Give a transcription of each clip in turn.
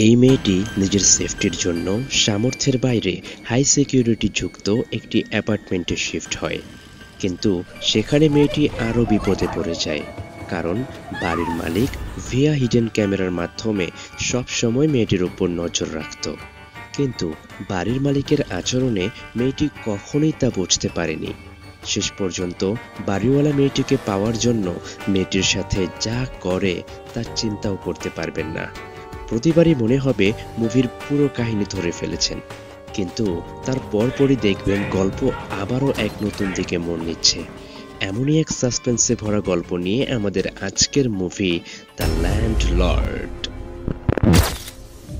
এই মেয়েটি নিজের সেফটির জন্য সামর্থ্যের বাইরে হাই সিকিউরিটি যুক্ত একটি অ্যাপার্টমেন্টে শিফট হয়, কিন্তু সেখানে মেয়েটি আরও বিপদে পড়ে যায়, কারণ বাড়ির মালিক ভিয়া হিডেন ক্যামেরার মাধ্যমে সবসময় মেয়েটির উপর নজর রাখত। কিন্তু বাড়ির মালিকের আচরণে মেয়েটি কখনোই তা বুঝতে পারেনি। শেষ পর্যন্ত বাড়িওয়ালা মেয়েটিকে পাওয়ার জন্য মেয়েটির সাথে যা করে তার চিন্তাও করতে পারবেন না। প্রতিবারই মনে হবে মুভির পুরো কাহিনী ধরে ফেলেছেন, কিন্তু তার পরপরই দেখবেন গল্প আবারও এক নতুন দিকে মোড় নিচ্ছে। এমনই এক সাসপেন্সে ভরা গল্প নিয়ে আমাদের আজকের মুভি দ্য ল্যান্ডলর্ড।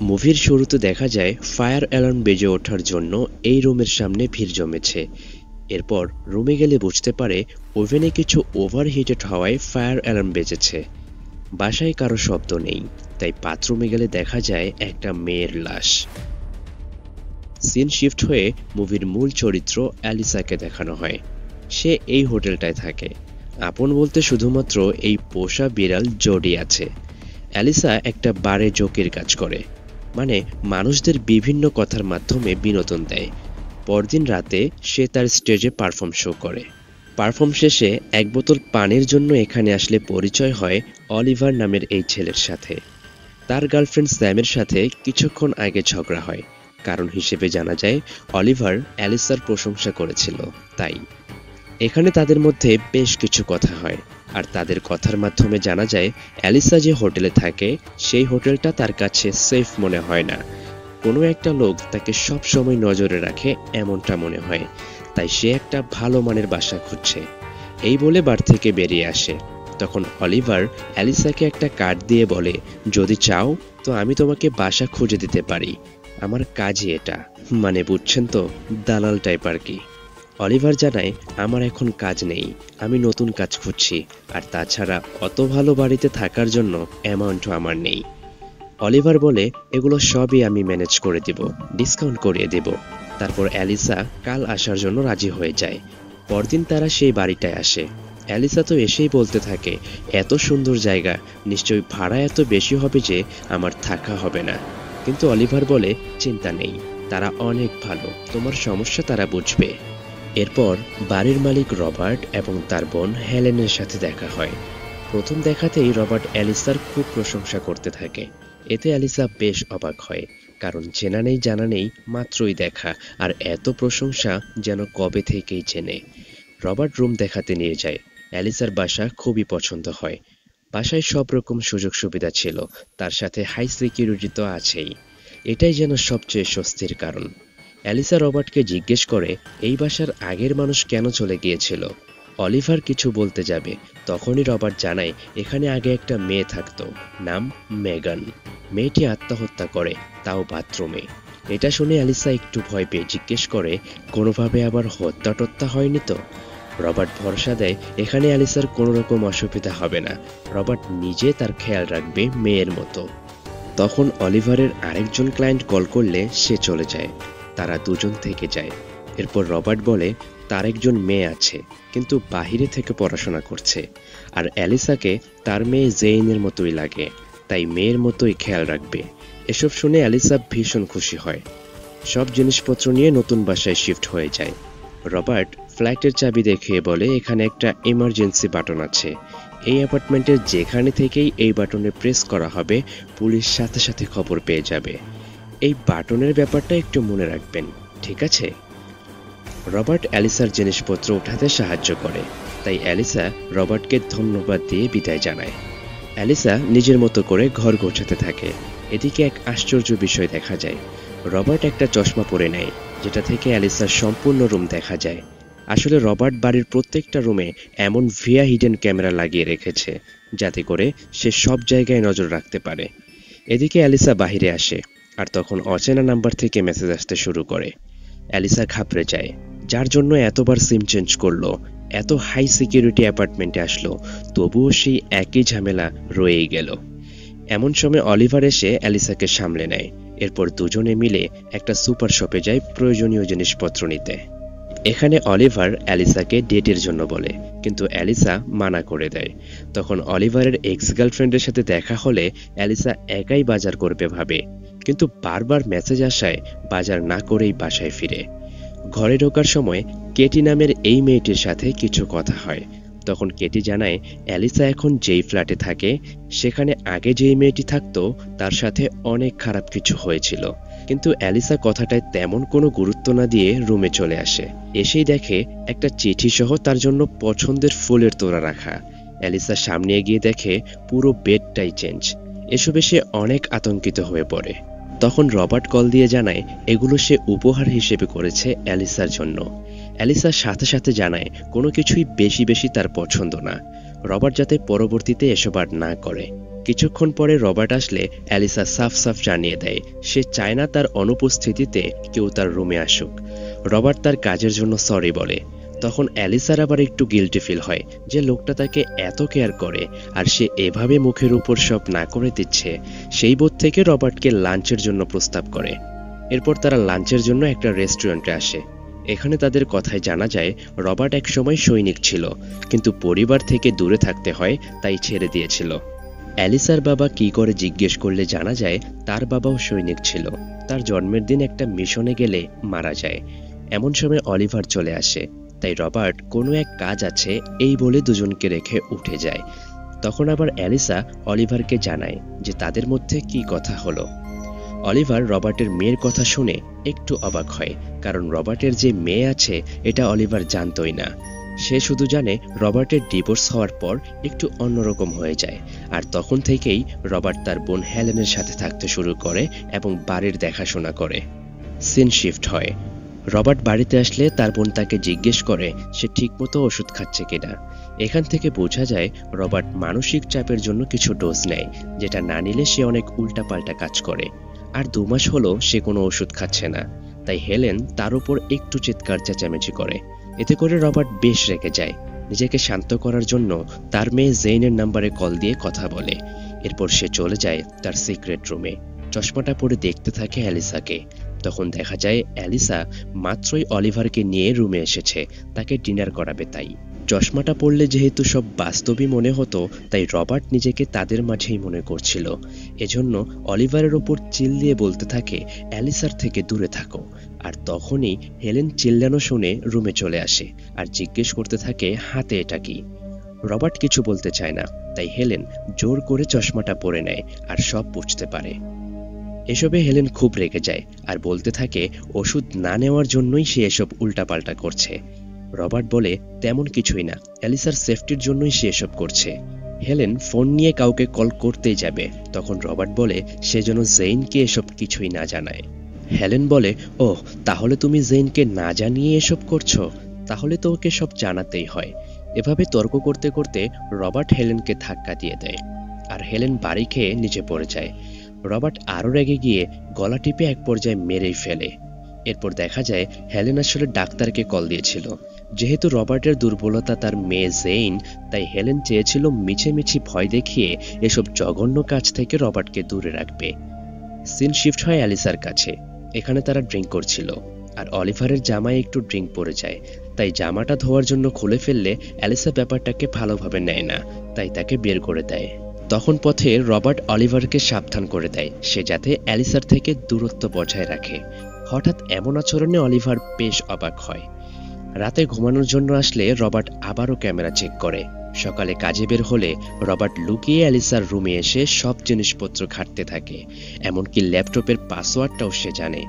মুভির শুরুতে দেখা যায় ফায়ার অ্যালার্ম বেজে ওঠার জন্য এই রুমের সামনে ভিড় জমেছে। এরপর রুমে গেলে বুঝতে পারে ওভেনে কিছু ওভারহিটেড হওয়ায় ফায়ার অ্যালার্ম বেজেছে। বাসায় কারো শব্দ নেই, তাই বাথরুমে গেলে দেখা যায় একটা মেয়ের লাশ। সিন শিফট হয়ে মুভির মূল চরিত্র অ্যালিসাকে দেখানো হয়। সে এই হোটেলটায় থাকে। আপন বলতে শুধুমাত্র এই পোষা বিড়াল জোডি আছে। অ্যালিসা একটা বারে জোকের কাজ করে, মানে মানুষদের বিভিন্ন কথার মাধ্যমে বিনোদন দেয়। পরদিন রাতে সে তার স্টেজে পারফর্ম শো করে। পারফর্ম শেষে এক বোতল পানির জন্য এখানে আসলে পরিচয় হয় অলিভার নামের এই ছেলের সাথে। তার গার্লফ্রেন্ড স্যামের সাথে কিছুক্ষণ আগে ঝগড়া হয়, কারণ হিসেবে জানা যায় অলিভার অ্যালিসার প্রশংসা করেছিল তাই। এখানে তাদের মধ্যে বেশ কিছু কথা হয়, আর তাদের কথার মাধ্যমে জানা যায় অ্যালিসা যে হোটেলে থাকে সেই হোটেলটা তার কাছে সেফ মনে হয় না। কোনো একটা লোক তাকে সব সময় নজরে রাখে এমনটা মনে হয়, তাই সে একটা ভালো মানের বাসা খুঁজছে। এই বলে বার থেকে বেরিয়ে আসে। তখন অলিভার অ্যালিসাকে একটা কার্ড দিয়ে বলে, যদি চাও তো আমি তোমাকে বাসা খুঁজে দিতে পারি, আমার কাজই এটা। মানে বুঝছেন তো, দালাল টাইপ আর কি। অলিভার জানায়, আমার এখন কাজ নেই, আমি নতুন কাজ খুঁজছি, আর তাছাড়া অত ভালো বাড়িতে থাকার জন্য অ্যামাউন্টও আমার নেই। অলিভার বলে, এগুলো সবই আমি ম্যানেজ করে দিব, ডিসকাউন্ট করিয়ে দেব। তারপর অ্যালিসা কাল আসার জন্য রাজি হয়ে যায়। পরদিন তারা সেই বাড়িটায় আসে। অ্যালিসা তো এসেই বলতে থাকে, এত সুন্দর জায়গা, নিশ্চয়ই ভাড়া এত বেশি হবে যে আমার থাকা হবে না। কিন্তু অলিভার বলে, চিন্তা নেই, তারা অনেক ভালো, তোমার সমস্যা তারা বুঝবে। এরপর বাড়ির মালিক রবার্ট এবং তার বোন হেলেনের সাথে দেখা হয়। প্রথম দেখাতেই রবার্ট অ্যালিসার খুব প্রশংসা করতে থাকে। এতে অ্যালিসা বেশ অবাক হয়, কারণ চেনা নেই জানা নেই, মাত্রই দেখা, আর এত প্রশংসা যেন কবে থেকেই চেনে। রবার্ট রুম দেখাতে নিয়ে যায়। অ্যালিসার বাসা খুবই পছন্দ হয়। বাসায় সব রকম সুযোগ সুবিধা ছিল, তার সাথে হাই সিকিউরিটি তো আছেই। এটাই যেন সবচেয়ে স্বস্তির কারণ। অ্যালিসা রবার্টকে জিজ্ঞেস করে এই বাসার আগের মানুষ কেন চলে গিয়েছিল। অলিভার কিছু বলতে যাবে, তখনই রবার্ট জানায় এখানে আগে একটা মেয়ে থাকতো, নাম মেগান। মেয়েটি আত্মহত্যা করে, তাও বাথরুমে। এটা শুনে অ্যালিসা একটু ভয় পেয়ে জিজ্ঞেস করে, কোনোভাবে আবার হত্যা টত্যা হয়নি তো? রবার্ট ভরসা দেয় এখানে অ্যালিসার কোনো রকম অসুবিধা হবে না, রবার্ট নিজে তার খেয়াল রাখবে মেয়ের মতো। তখন অলিভারের আরেকজন ক্লায়েন্ট কল করলে সে চলে যায়। তারা দুজন থেকে যায়। এরপর রবার্ট বলে তার একজন মেয়ে আছে, কিন্তু বাহিরে থেকে পড়াশোনা করছে, আর অ্যালিসাকে তার মেয়ে জেইনের মতোই লাগে, তাই মেয়ের মতোই খেয়াল রাখবে। এসব শুনে অ্যালিসা ভীষণ খুশি হয়। সব জিনিসপত্র নিয়ে নতুন বাসায় শিফট হয়ে যায়। রবার্ট ফ্ল্যাটের চাবি দেখিয়ে বলে এখানে একটা এমার্জেন্সি বাটন আছে, এই অ্যাপার্টমেন্টের যেখানে থেকেই এই বাটনে প্রেস করা হবে পুলিশ সাথে সাথে খবর পেয়ে যাবে। এই বাটনের ব্যাপারটা একটু মনে রাখবেন, ঠিক আছে? রবার্ট অ্যালিসার জিনিসপত্র উঠাতে সাহায্য করে, তাই অ্যালিসা রবার্টকে ধন্যবাদ দিয়ে বিদায় জানায়। অ্যালিসা নিজের মতো করে ঘর গোছাতে থাকে। এদিকে এক আশ্চর্য বিষয় দেখা যায়। রবার্ট একটা চশমা পরে নেয়, যেটা থেকে অ্যালিসার সম্পূর্ণ রুম দেখা যায়। আসলে রবার্ট বাড়ির প্রত্যেকটা রুমে এমন ভিয়া হিডেন ক্যামেরা লাগিয়ে রেখেছে, যাতে করে সে সব জায়গায় নজর রাখতে পারে। এদিকে অ্যালিসা বাহিরে আসে, আর তখন অচেনা নাম্বার থেকে মেসেজ আসতে শুরু করে। অ্যালিসা ঘাবড়ে যায়, যার জন্য এতবার সিম চেঞ্জ করলো, এত হাই সিকিউরিটি অ্যাপার্টমেন্টে আসলো, তবুও সেই একই ঝামেলা রয়েই গেল। এমন সময় অলিভার এসে অ্যালিসাকে সামলে নেয়। এরপর দুজনে মিলে একটা সুপার শপে যায় প্রয়োজনীয় জিনিসপত্র নিতে। এখানে অলিভার অ্যালিসাকে ডেটের জন্য বলে, কিন্তু অ্যালিসা মানা করে দেয়। তখন অলিভারের এক্স গার্লফ্রেন্ডের সাথে দেখা হলে অ্যালিসা একাই বাজার করবে ভাবে, কিন্তু বারবার মেসেজ আসায় বাজার না করেই বাসায় ফিরে। ঘরে ঢোকার সময় কেটি নামের এই মেয়েটির সাথে কিছু কথা হয়। তখন কেটি জানায় অ্যালিসা এখন যেই ফ্ল্যাটে থাকে সেখানে আগে যেই মেয়েটি থাকতো তার সাথে অনেক খারাপ কিছু হয়েছিল। কিন্তু অ্যালিসা কথাটায় তেমন কোনো গুরুত্ব না দিয়ে রুমে চলে আসে। এসেই দেখে একটা চিঠি সহ তার জন্য পছন্দের ফুলের তোড়া রাখা। অ্যালিসা সামনে এগিয়ে দেখে পুরো বেডটাই চেঞ্জ। এসবে সে অনেক আতঙ্কিত হয়ে পড়ে। তখন রবার্ট কল দিয়ে জানায় এগুলো সে উপহার হিসেবে করেছে অ্যালিসার জন্য। অ্যালিসার সাথে সাথে জানায় কোনো কিছুই বেশি বেশি তার পছন্দ না, রবার্ট যাতে পরবর্তীতে এসব আর না করে। কিছুক্ষণ পরে রবার্ট আসলে অ্যালিসা সাফ সাফ জানিয়ে দেয় সে চায় না তার অনুপস্থিতিতে কেউ তার রুমে আসুক। রবার্ট তার কাজের জন্য সরি বলে। তখন অ্যালিসার আবার একটু গিল্টি ফিল হয় যে লোকটা তাকে এত কেয়ার করে আর সে এভাবে মুখের উপর সব না করে দিচ্ছে। সেই বোধ থেকে রবার্টকে লাঞ্চের জন্য প্রস্তাব করে। এরপর তারা লাঞ্চের জন্য একটা রেস্টুরেন্টে আসে। এখানে তাদের কথায় জানা যায় রবার্ট একসময় সৈনিক ছিল, কিন্তু পরিবার থেকে দূরে থাকতে হয় তাই ছেড়ে দিয়েছিল। অ্যালিসার বাবা কি করে জিজ্ঞেস করলে জানা যায় তার বাবাও সৈনিক ছিল। তার জন্মের দিন একটা মিশনে গেলে মারা যায়। এমন সময় অলিভার চলে আসে, তাই রবার্ট কোনো এক কাজ আছে এই বলে দুজনকে রেখে উঠে যায়। তখন আবার অ্যালিসা অলিভারকে জানায় যে তাদের মধ্যে কি কথা হলো। অলিভার রবার্টের মেয়ের কথা শুনে একটু অবাক হয়, কারণ রবার্টের যে মেয়ে আছে এটা অলিভার জানতই না। সে শুধু জানে রবার্টের ডিভোর্স হওয়ার পর একটু অন্যরকম হয়ে যায়, আর তখন থেকেই রবার্ট তার বোন হেলেনের সাথে থাকতে শুরু করে এবং বাড়ির দেখাশোনা করে। সিন শিফট হয়। রবার্ট বাড়িতে আসলে তার বোন তাকে জিজ্ঞেস করে সে ঠিকমতো ওষুধ খাচ্ছে কিনা। এখান থেকে বোঝা যায় রবার্ট মানসিক চাপের জন্য কিছু ডোজ নেয়, যেটা না নিলে সে অনেক উল্টাপাল্টা কাজ করে। আর 2 মাস হলো সে কোনো ওষুধ খাচ্ছে না, তাই হেলেন তার উপর একটু চিৎকার চেঁচামেচি করে। এতে করে রবার্ট বেশ রেগে যায়। নিজেকে শান্ত করার জন্য তার মেয়ে জেইনের নাম্বারে কল দিয়ে কথা বলে। এরপর সে চলে যায় তার সিক্রেট রুমে। চশমাটা পরে দেখতে থাকে অ্যালিসাকে। তখন দেখা যায় অ্যালিসা মাত্রই অলিভারকে নিয়ে রুমে এসেছে, তাকে ডিনার করাবে। তাই চশমাটা পড়লে যেহেতু সব বাস্তবই মনে হতো, তাই রবার্ট নিজেকে তাদের মাঝেই মনে করছিল। এজন্য অলিভারের ওপর চিল দিয়ে বলতে থাকে অ্যালিসার থেকে দূরে থাকো। আর তখনই হেলেন চিল্লানো শুনে রুমে চলে আসে আর জিজ্ঞেস করতে থাকে হাতে এটা কি। রবার্ট কিছু বলতে চায় না, তাই হেলেন জোর করে চশমাটা পরে নেয় আর সব বুঝতে পারে। এসবে হেলেন খুব রেগে যায় আর বলতে থাকে ওষুধ না নেওয়ার জন্যই সে এসব উল্টাপাল্টা করছে। রবার্ট বলে তেমন কিছুই না, অ্যালিসার সেফটির জন্যই সে এসব করছে। হেলেন ফোন নিয়ে কাউকে কল করতেই যাবে, তখন রবার্ট বলে সে যেন জেইনকে এসব কিছুই না জানায়। হেলেন বলে ওহ, তাহলে তুমি জেইনকে না জানিয়ে এসব করছো, তাহলে তো ওকে সব জানাতেই হয়। এভাবে তর্ক করতে করতে রবার্ট হেলেনকে ধাক্কা দিয়ে দেয় আর হেলেন বাড়ি খেয়ে নিচে পড়ে যায়। রবার্ট আরও রেগে গিয়ে গলা টিপে এক পর্যায়ে মেরেই ফেলে। এরপর দেখা যায় হেলেন আসলে ডাক্তারকে কল দিয়েছিল। যেহেতু রবার্টের দুর্বলতা তার মেয়ে জেইন, তাই হেলেন চেয়েছিল মিছিমিছি ভয় দেখিয়ে এসব জঘন্য কাজ থেকে রবার্টকে দূরে রাখবে। সিন শিফট হয় অ্যালিসার কাছে। এখানে তারা ড্রিঙ্ক করছিল আর অলিভারের জামায় একটু ড্রিঙ্ক পড়ে যায়, তাই জামাটা ধোয়ার জন্য খুলে ফেললে অ্যালিসা ব্যাপারটাকে ভালোভাবে নেয় না, তাই তাকে বের করে দেয়। তখন পথে রবার্ট অলিভারকে সাবধান করে দেয় সে যাতে অ্যালিসার থেকে দূরত্ব বজায় রাখে। হঠাৎ এমন আচরণে অলিভার বেশ অবাক হয়। রাতে ঘুমানোর জন্য আসলে রবার্ট আবারও ক্যামেরা চেক করে। সকালে কাজে বের হলে রবার্ট লুকিয়ে অ্যালিসার রুমে এসে সব জিনিসপত্র ঘাঁটতে থাকে, এমনকি ল্যাপটপের পাসওয়ার্ডটাও সে জানে।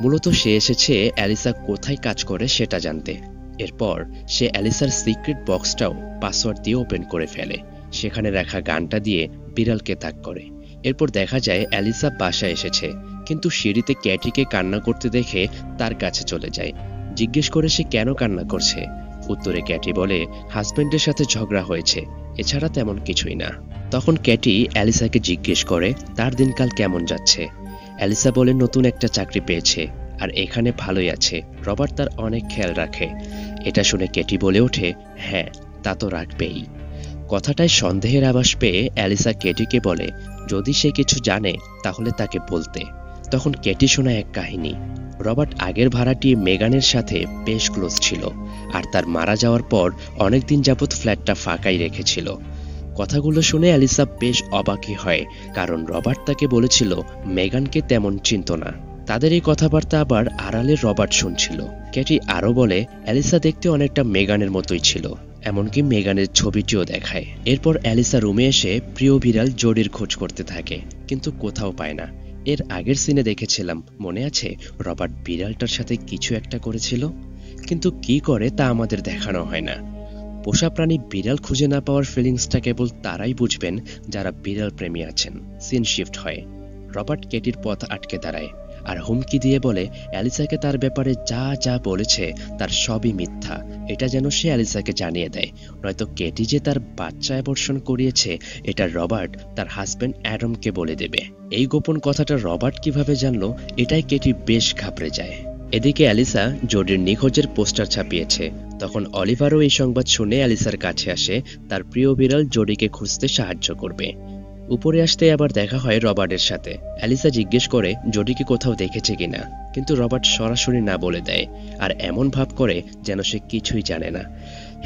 মূলত সে এসেছে অ্যালিসা কোথায় কাজ করে সেটা জানতে। এরপর সে অ্যালিসার সিক্রেট বক্সটাও পাসওয়ার্ড দিয়ে ওপেন করে ফেলে। সেখানে রাখা গানটা দিয়ে বিড়ালকে তাক করে। এরপর দেখা যায় অ্যালিসা বাসায় এসেছে, কিন্তু সিঁড়িতে ক্যাটিকে কান্না করতে দেখে তার কাছে চলে যায়। জিজ্ঞেস করে সে কেন কান্না করছে। উত্তরে ক্যাটি বলে হাজবেন্ডের সাথে ঝগড়া হয়েছে, এছাড়া তেমন কিছুই না। তখন ক্যাটি অ্যালিসাকে জিজ্ঞেস করে তার দিনকাল কেমন যাচ্ছে। অ্যালিসা বলে নতুন একটা চাকরি পেয়েছে আর এখানে ভালোই আছে, রবার্ট তার অনেক খেয়াল রাখে। এটা শুনে ক্যাটি বলে ওঠে হ্যাঁ, তা তো রাখবেই। কথাটায় সন্দেহের আভাস পেয়ে অ্যালিসা ক্যাটিকে বলে যদি সে কিছু জানে তাহলে তাকে বলতে। তখন কেটি শোনায় এক কাহিনী। রবার্ট আগের ভাড়াটিয়ে মেগানের সাথে বেশ ক্লোজ ছিল, আর তার মারা যাওয়ার পর অনেকদিন যাবৎ ফ্ল্যাটটা ফাঁকাই রেখেছিল। কথাগুলো শুনে অ্যালিসা বেশ অবাকই হয়, কারণ রবার্ট তাকে বলেছিল মেগানকে তেমন চিনত না। তাদের এই কথাবার্তা আবার আড়ালে রবার্ট শুনছিল। কেটি আরও বলে অ্যালিসা দেখতে অনেকটা মেগানের মতোই ছিল, এমনকি মেগানের ছবিটিও দেখায়। এরপর অ্যালিসা রুমে এসে প্রিয় বিড়াল জোডির খোঁজ করতে থাকে, কিন্তু কোথাও পায় না। এর আগের সিনে দেখেছিলাম, মনে আছে, রবার্ট বিড়ালটার সাথে কিছু একটা করেছিল, কিন্তু কি করে তা আমাদের দেখানো হয় না। পোষা প্রাণী বিড়াল খুঁজে না পাওয়ার ফিলিংসটা কেবল তারাই বুঝবেন যারা বিড়াল প্রেমী আছেন। সিন শিফট হয়। রবার্ট কেটির পথ আটকে দাঁড়ায় আর হুমকি দিয়ে বলে অ্যালিসাকে তার ব্যাপারে যা যা বলেছে তার সবই মিথ্যা, এটা যেন সে অ্যালিসাকে জানিয়ে দেয়, নয়তো কেটি যে তার বাচ্চা অ্যাবর্শন করিয়েছে এটা রবার্ট তার হাজব্যান্ড অ্যাডামকে বলে দেবে। এই গোপন কথাটা রবার্ট কিভাবে জানলো, এটাই কেটি বেশ ঘাবড়ে যায়। এদিকে অ্যালিসা জোডির নিখোঁজের পোস্টার ছাপিয়েছে। তখন অলিভারও এই সংবাদ শুনে অ্যালিসার কাছে আসে তার প্রিয় বিড়াল জোডিকে খুঁজতে সাহায্য করবে। উপরে আসতে আবার দেখা হয় রবার্টের সাথে। অ্যালিসা জিজ্ঞেস করে জোডিকে কোথাও দেখেছে কিনা, কিন্তু রবার্ট সরাসরি না বলে দেয়, আর এমন ভাব করে যেন সে কিছুই জানে না।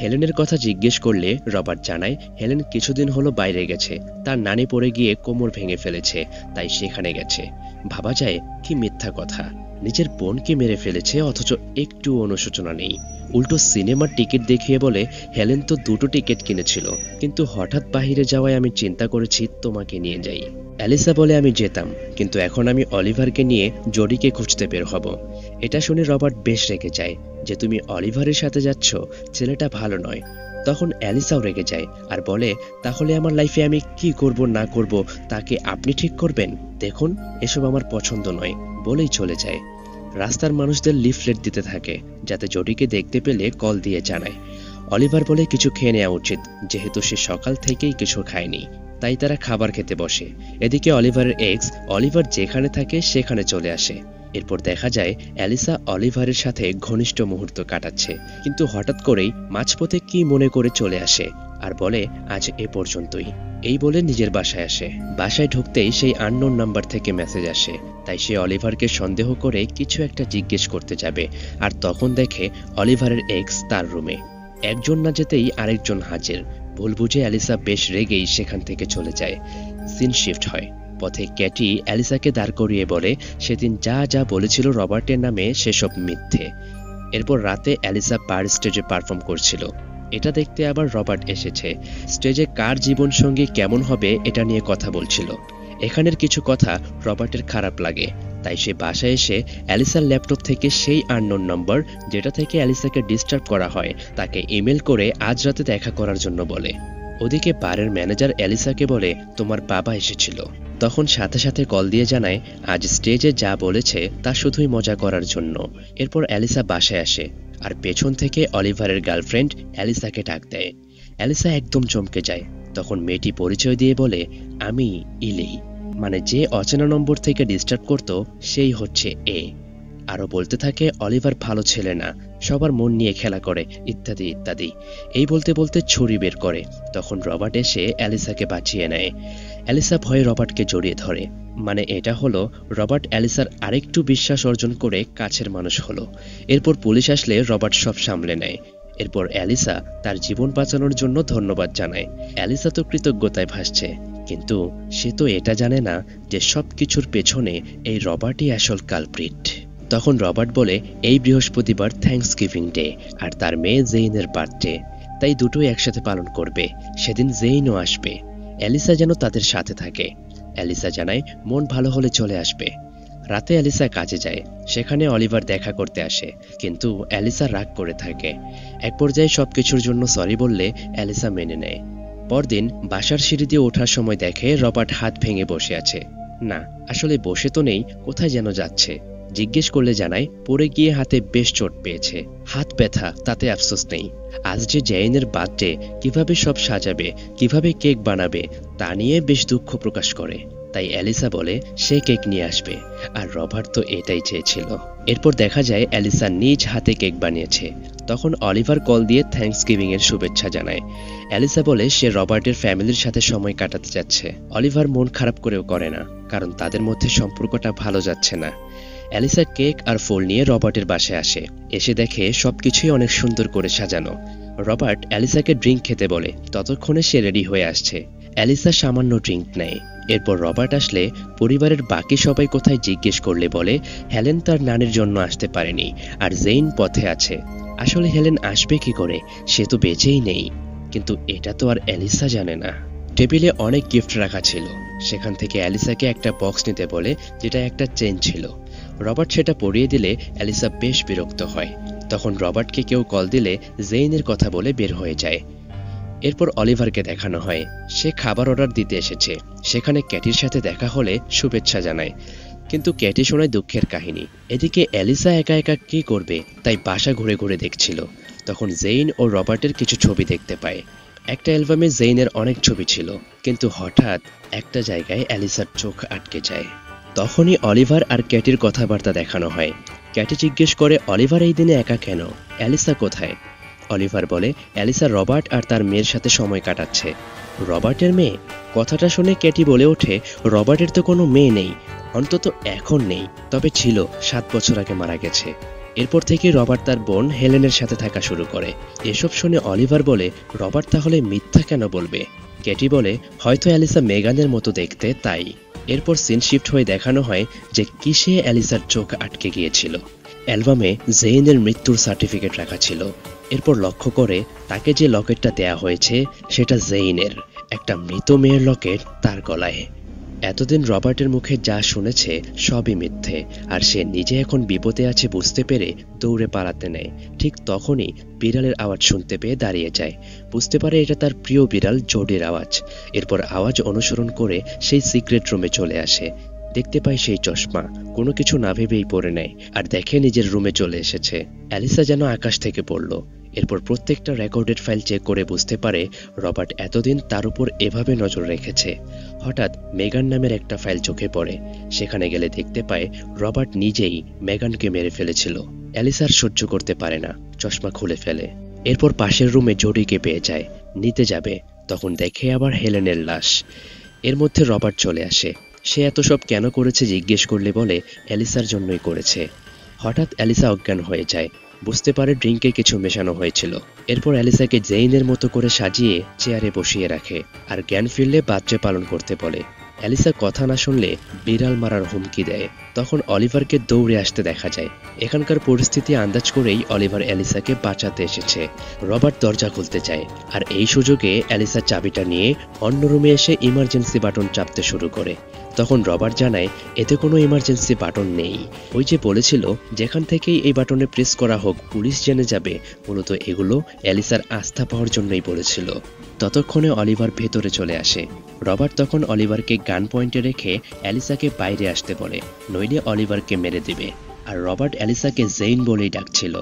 হেলেনের কথা জিজ্ঞেস করলে রবার্ট জানায় হেলেন কিছুদিন হলো বাইরে গেছে, তার নানি পড়ে গিয়ে কোমর ভেঙে ফেলেছে, তাই সেখানে গেছে। ভাবা যায় কি মিথ্যা কথা, নিজের বোনকে মেরে ফেলেছে অথচ একটু অনুশোচনা নেই। উল্টো সিনেমার টিকিট দেখিয়ে বলে হেলেন তো 2টো টিকিট কিনেছিল, কিন্তু হঠাৎ বাহিরে যাওয়ায় আমি চিন্তা করেছি তোমাকে নিয়ে যাই। অ্যালিসা বলে আমি যেতাম, কিন্তু এখন আমি অলিভারকে নিয়ে জোডিকে খুঁজতে বের হব। এটা শুনে রবার্ট বেশ রেগে যায় যে তুমি অলিভারের সাথে যাচ্ছ, ছেলেটা ভালো নয়। তখন অ্যালিসাও রেগে যায় আর বলে তাহলে আমার লাইফে আমি কি করব না করব তাকে আপনি ঠিক করবেন, দেখুন এসব আমার পছন্দ নয় বলেই চলে যায়। রাস্তার মানুষদের লিফলেট দিতে থাকে যাতে জোডিকে দেখতে পেলে কল দিয়ে জানায়। অলিভার বলে কিছু খেয়ে নেওয়া উচিত, যেহেতু সে সকাল থেকেই কিছু খায়নি, তাই তারা খাবার খেতে বসে। এদিকে অলিভারের এক্স অলিভার যেখানে থাকে সেখানে চলে আসে। এরপর দেখা যায় অ্যালিসা অলিভারের সাথে ঘনিষ্ঠ মুহূর্ত কাটাচ্ছে, কিন্তু হঠাৎ করেই মাঝপথে কি মনে করে চলে আসে আর বলে আজ এ পর্যন্তই। এই বলে নিজের বাসায় আসে। বাসায় ঢুকতেই সেই আননোন নাম্বার থেকে মেসেজ আসে, তাই সে অলিভারকে সন্দেহ করে কিছু একটা জিজ্ঞেস করতে যাবে, আর তখন দেখে অলিভারের এক্স তার রুমে। একজন না যেতেই আরেকজন হাজির। ভুল বুঝে অ্যালিসা বেশ রেগেই সেখান থেকে চলে যায়। সিন শিফট হয়। পথে ক্যাটি অ্যালিসাকে দাঁড় করিয়ে বলে সেদিন যা যা বলেছিল রবার্টের নামে সেসব মিথ্যে। এরপর রাতে অ্যালিসা বার স্টেজে পারফর্ম করছিল। এটা দেখতে আবার রবার্ট এসেছে। স্টেজে কার জীবন সঙ্গী কেমন হবে এটা নিয়ে কথা বলছিল। এখানের কিছু কথা রবার্টের খারাপ লাগে, তাই সে বাসায় এসে অ্যালিসার ল্যাপটপ থেকে সেই আননোন নম্বর যেটা থেকে অ্যালিসাকে ডিস্টার্ব করা হয় তাকে ইমেল করে আজ রাতে দেখা করার জন্য বলে। ওদিকে বারের ম্যানেজার অ্যালিসাকে বলে তোমার বাবা এসেছিল। তখন সাথে সাথে কল দিয়ে জানায় আজ স্টেজে যা বলেছে তা শুধুই মজা করার জন্য। এরপর অ্যালিসা বাসায় আসে আর পেছন থেকে অলিভারের গার্লফ্রেন্ড অ্যালিসাকে ডাক দেয়। অ্যালিসা একদম চমকে যায়। তখন মেয়েটি পরিচয় দিয়ে বলে আমি ইলি, মানে যে অচেনা নম্বর থেকে ডিস্টার্ব করত সেই হচ্ছে এ। আরও বলতে থাকে অলিভার ভালো ছেলে না, সবার মন নিয়ে খেলা করে ইত্যাদি ইত্যাদি। এই বলতে বলতে ছুরি বের করে। তখন রবার্ট এসে অ্যালিসাকে বাঁচিয়ে নেয়। অ্যালিসা ভয়ে রবার্টকে জড়িয়ে ধরে, মানে এটা হলো রবার্ট অ্যালিসার আরেকটু বিশ্বাস অর্জন করে কাছের মানুষ হলো। এরপর পুলিশ আসলে রবার্ট সব সামলে নেয়। এরপর অ্যালিসা তার জীবন বাঁচানোর জন্য ধন্যবাদ জানায়। অ্যালিসা তো কৃতজ্ঞতায় ভাসছে, কিন্তু সে তো এটা জানে না যে সব কিছুর পেছনে এই রবার্টই আসল কালপ্রিট। তখন রবার্ট বলে এই বৃহস্পতিবার থ্যাঙ্কসগিভিং ডে আর তার মেয়ে জেইনের বার্থডে, তাই দুটোই একসাথে পালন করবে। সেদিন জেইনও আসবে। অ্যালিসা যেন তাদের সাথে থাকে। অ্যালিসা জানায় মন ভালো হলে চলে আসবে। রাতে অ্যালিসা কাজে যায়। সেখানে অলিভার দেখা করতে আসে, কিন্তু অ্যালিসা রাগ করে থাকে। এক পর্যায়ে সবকিছুর জন্য সরি বললে অ্যালিসা মেনে নেয়। পরদিন বাসার সিঁড়ি দিয়ে ওঠার সময় দেখে রবার্ট হাত ভেঙে বসে আছে। না, আসলে বসে তো নেই, কোথায় যেন যাচ্ছে। জিজ্ঞেস করলে জানায় পড়ে গিয়ে হাতে বেশ চোট পেয়েছে। হাত ব্যথা, তাতে আফসোস নেই। আজ যে জেইনের বার্থডে, কিভাবে সব সাজাবে, কিভাবে কেক বানাবে তা নিয়ে বেশ দুঃখ প্রকাশ করে। তাই অ্যালিসা বলে সে কেক নিয়ে আসবে, আর রবার্ট তো এটাই চেয়েছিল। এরপর দেখা যায় অ্যালিসা নিজ হাতে কেক বানিয়েছে। তখন অলিভার কল দিয়ে থ্যাঙ্কসগিভিং এর শুভেচ্ছা জানায়। অ্যালিসা বলে সে রবার্টের ফ্যামিলির সাথে সময় কাটাতে যাচ্ছে। অলিভার মন খারাপ করেও করে না, কারণ তাদের মধ্যে সম্পর্কটা ভালো যাচ্ছে না। অ্যালিসা কেক আর ফুল নিয়ে রবার্টের বাসায় আসে। এসে দেখে সবকিছুই অনেক সুন্দর করে সাজানো। রবার্ট অ্যালিসাকে ড্রিঙ্ক খেতে বলে, ততক্ষণে সে রেডি হয়ে আসছে। অ্যালিসা সামান্য ড্রিঙ্ক নেয়। এরপর রবার্ট আসলে পরিবারের বাকি সবাই কোথায় জিজ্ঞেস করলে বলে হেলেন তার নানির জন্য আসতে পারেনি, আর জেইন পথে আছে। আসলে হেলেন আসবে কি করে, সে তো বেঁচেই নেই। কিন্তু এটা তো আর অ্যালিসা জানে না। টেবিলে অনেক গিফট রাখা ছিল। সেখান থেকে অ্যালিসাকে একটা বক্স নিতে বলে, যেটা একটা চেন ছিল। রবার্ট সেটা পরিয়ে দিলে অ্যালিসা বেশ বিরক্ত হয়। তখন রবার্টকে কেউ কল দিলে জেইনের কথা বলে বের হয়ে যায়। এরপর অলিভারকে দেখানো হয়, সে খাবার অর্ডার দিতে এসেছে। সেখানে ক্যাটির সাথে দেখা হলে শুভেচ্ছা জানায়, কিন্তু ক্যাটি শোনায় দুঃখের কাহিনী। এদিকে অ্যালিসা একা একা কি করবে, তাই বাসা ঘুরে ঘুরে দেখছিল। তখন জেইন ও রবার্টের কিছু ছবি দেখতে পায়। একটা অ্যালবামে জেইনের অনেক ছবি ছিল, কিন্তু হঠাৎ একটা জায়গায় অ্যালিসার চোখ আটকে যায়। তখনই অলিভার আর ক্যাটির কথাবার্তা দেখানো হয়। ক্যাটি জিজ্ঞেস করে অলিভার এই দিনে একা কেন, অ্যালিসা কোথায়? অলিভার বলে অ্যালিসা রবার্ট আর তার মেয়ের সাথে সময় কাটাচ্ছে। রবার্টের মেয়ে? কথাটা শুনে ক্যাটি বলে ওঠে, রবার্টের তো কোনো মেয়ে নেই, অন্তত এখন নেই, তবে ছিল, 7 বছর আগে মারা গেছে। এরপর থেকে রবার্ট তার বোন হেলেনের সাথে থাকা শুরু করে। এসব শুনে অলিভার বলে রবার্ট তাহলে মিথ্যা কেন বলবে? ক্যাটি বলে হয়তো অ্যালিসা মেগানের মতো দেখতে, তাই। এরপর সিন শিফট হয়ে দেখানো হয় যে কিসে অ্যালিসার চোখ আটকে গিয়েছিল। অ্যালবামে জেইনের মৃত্যুর সার্টিফিকেট রাখা ছিল। এরপর লক্ষ্য করে তাকে যে লকেটটা দেয়া হয়েছে সেটা জেইনের, একটা মৃত মেয়ের লকেট তার গলায়। এতদিন রবার্টের মুখে যা শুনেছে সবই মিথ্যে, আর সে নিজে এখন বিপদে আছে বুঝতে পেরে দৌড়ে পালাতে নেয়। ঠিক তখনই বিড়ালের আওয়াজ শুনতে পেয়ে দাঁড়িয়ে যায়। বুঝতে পারে এটা তার প্রিয় বিড়াল জোডির আওয়াজ। এরপর আওয়াজ অনুসরণ করে সেই সিক্রেট রুমে চলে আসে। দেখতে পায় সেই চশমা, কোনো কিছু না ভেবেই পরে নেয়, আর দেখে নিজের রুমে চলে এসেছে। অ্যালিসা যেন আকাশ থেকে পড়ল। এরপর প্রত্যেকটা রেকর্ডেড ফাইল চেক করে বুঝতে পারে রবার্ট এতদিন তার উপর এভাবে নজর রেখেছে। হঠাৎ মেগান নামের একটা ফাইল চোখে পড়ে। সেখানে গেলে দেখতে পায় রবার্ট নিজেই মেগানকে মেরে ফেলেছিল। অ্যালিসার সহ্য করতে পারে না, চশমা খুলে ফেলে। এরপর পাশের রুমে জোডিকে পেয়ে যায়, নিতে যাবে, তখন দেখে আবার হেলেনের লাশ। এর মধ্যে রবার্ট চলে আসে। সে এত সব কেন করেছে জিজ্ঞেস করলে বলে অ্যালিসার জন্যই করেছে। হঠাৎ অ্যালিসা অজ্ঞান হয়ে যায়। বুঝতে পারে ড্রিঙ্কে কিছু মেশানো হয়েছিল। এরপর অ্যালিসাকে জেইনের মতো করে সাজিয়ে চেয়ারে বসিয়ে রাখে, আর জ্ঞান ফিরলে বাচ্চা পালন করতে বলে। অ্যালিসা কথা না শুনলে বিড়াল মারার হুমকি দেয়। তখন অলিভারকে দৌড়ে আসতে দেখা যায়। এখানকার পরিস্থিতি আন্দাজ করেই অলিভার অ্যালিসাকে বাঁচাতে এসেছে। রবার্ট দরজা খুলতে চায়, আর এই সুযোগে অ্যালিসা চাবিটা নিয়ে অন্য রুমে এসে ইমার্জেন্সি বাটন চাপতে শুরু করে। তখন রবার্ট জানায় এতে কোনো ইমার্জেন্সি বাটন নেই। ওই যে বলেছিল যেখান থেকেই এই বাটনে প্রেস করা হোক পুলিশ জেনে যাবে, মূলত এগুলো অ্যালিসার আস্থা পাওয়ার জন্যই বলেছিল। ততক্ষণে অলিভার ভেতরে চলে আসে। রবার্ট তখন অলিভারকে গান পয়েন্টে রেখে অ্যালিসাকে বাইরে আসতে বলে, নইলে অলিভারকে মেরে দিবে। আর রবার্ট অ্যালিসাকে জেইন বলেই ডাকছিল।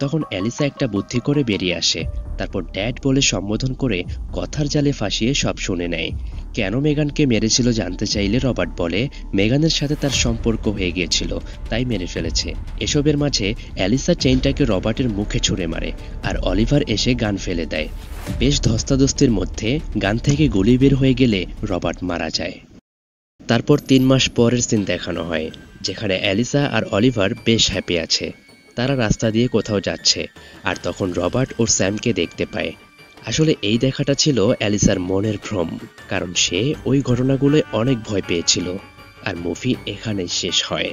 তখন অ্যালিসা একটা বুদ্ধি করে বেরিয়ে আসে। তারপর ড্যাড বলে সম্বোধন করে কথার জালে ফাঁসিয়ে সব শুনে নেয়। কেন মেগানকে মেরেছিল জানতে চাইলে রবার্ট বলে মেগানের সাথে তার সম্পর্ক হয়ে গিয়েছিল, তাই মেরে ফেলেছে। এসবের মাঝে অ্যালিসা চেইনটাকে রবার্টের মুখে ছুঁড়ে মারে, আর অলিভার এসে গান ফেলে দেয়। বেশ ধস্তাধস্তির মধ্যে গান থেকে গুলি বের হয়ে গেলে রবার্ট মারা যায়। তারপর 3 মাস পরের সিন দেখানো হয়, যেখানে অ্যালিসা আর অলিভার বেশ হ্যাপি আছে। তারা রাস্তা দিয়ে কোথাও যাচ্ছে, আর তখন রবার্ট ও স্যামকে দেখতে পায়। আসলে এই দেখাটা ছিল অ্যালিসার মনের ভ্রম, কারণ সে ওই ঘটনাগুলোয় অনেক ভয় পেয়েছিল। আর মুভি এখানেই শেষ হয়।